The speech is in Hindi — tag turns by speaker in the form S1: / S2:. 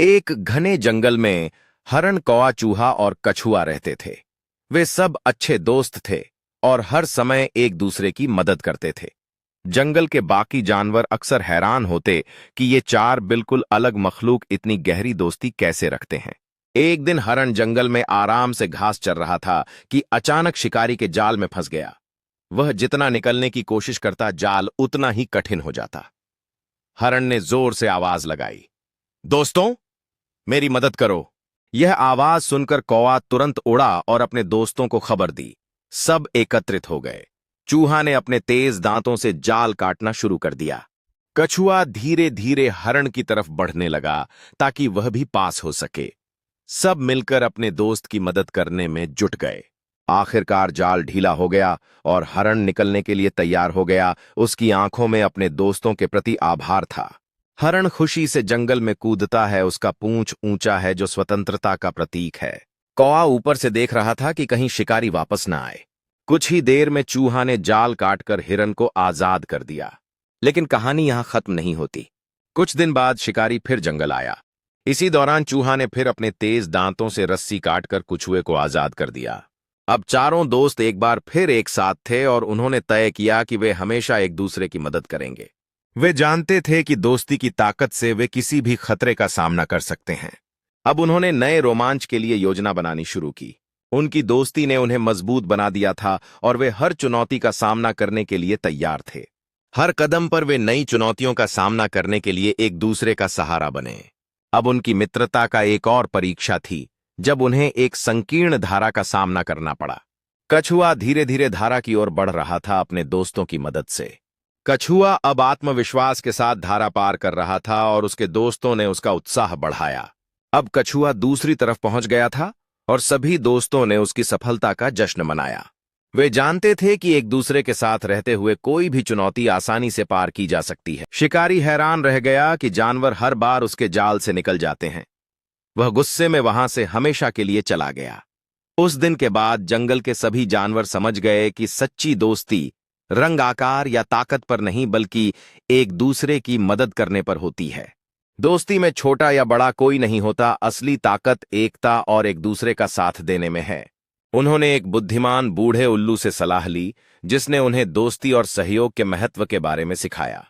S1: एक घने जंगल में हरण, कौआ, चूहा और कछुआ रहते थे। वे सब अच्छे दोस्त थे और हर समय एक दूसरे की मदद करते थे। जंगल के बाकी जानवर अक्सर हैरान होते कि ये चार बिल्कुल अलग मखलूक इतनी गहरी दोस्ती कैसे रखते हैं। एक दिन हरण जंगल में आराम से घास चर रहा था कि अचानक शिकारी के जाल में फंस गया। वह जितना निकलने की कोशिश करता, जाल उतना ही कठिन हो जाता। हरण ने जोर से आवाज लगाई, दोस्तों, मेरी मदद करो। यह आवाज सुनकर कौवा तुरंत उड़ा और अपने दोस्तों को खबर दी। सब एकत्रित हो गए। चूहा ने अपने तेज दांतों से जाल काटना शुरू कर दिया। कछुआ धीरे धीरे हरण की तरफ बढ़ने लगा ताकि वह भी पास हो सके। सब मिलकर अपने दोस्त की मदद करने में जुट गए। आखिरकार जाल ढीला हो गया और हरण निकलने के लिए तैयार हो गया। उसकी आंखों में अपने दोस्तों के प्रति आभार था। हरण खुशी से जंगल में कूदता है, उसका पूंछ ऊंचा है जो स्वतंत्रता का प्रतीक है। कौआ ऊपर से देख रहा था कि कहीं शिकारी वापस न आए। कुछ ही देर में चूहा ने जाल काटकर हिरन को आजाद कर दिया। लेकिन कहानी यहां खत्म नहीं होती। कुछ दिन बाद शिकारी फिर जंगल आया। इसी दौरान चूहा ने फिर अपने तेज दांतों से रस्सी काटकर कछुए को आजाद कर दिया। अब चारों दोस्त एक बार फिर एक साथ थे और उन्होंने तय किया कि वे हमेशा एक दूसरे की मदद करेंगे। वे जानते थे कि दोस्ती की ताकत से वे किसी भी खतरे का सामना कर सकते हैं। अब उन्होंने नए रोमांच के लिए योजना बनानी शुरू की। उनकी दोस्ती ने उन्हें मजबूत बना दिया था और वे हर चुनौती का सामना करने के लिए तैयार थे। हर कदम पर वे नई चुनौतियों का सामना करने के लिए एक दूसरे का सहारा बने। अब उनकी मित्रता का एक और परीक्षा थी, जब उन्हें एक संकीर्ण धारा का सामना करना पड़ा। कछुआ धीरे धीरे धारा की ओर बढ़ रहा था अपने दोस्तों की मदद से। कछुआ अब आत्मविश्वास के साथ धारा पार कर रहा था और उसके दोस्तों ने उसका उत्साह बढ़ाया। अब कछुआ दूसरी तरफ पहुंच गया था और सभी दोस्तों ने उसकी सफलता का जश्न मनाया। वे जानते थे कि एक दूसरे के साथ रहते हुए कोई भी चुनौती आसानी से पार की जा सकती है। शिकारी हैरान रह गया कि जानवर हर बार उसके जाल से निकल जाते हैं। वह गुस्से में वहां से हमेशा के लिए चला गया। उस दिन के बाद जंगल के सभी जानवर समझ गए कि सच्ची दोस्ती रंग, आकार या ताकत पर नहीं, बल्कि एक दूसरे की मदद करने पर होती है। दोस्ती में छोटा या बड़ा कोई नहीं होता, असली ताकत एकता और एक दूसरे का साथ देने में है। उन्होंने एक बुद्धिमान बूढ़े उल्लू से सलाह ली, जिसने उन्हें दोस्ती और सहयोग के महत्व के बारे में सिखाया।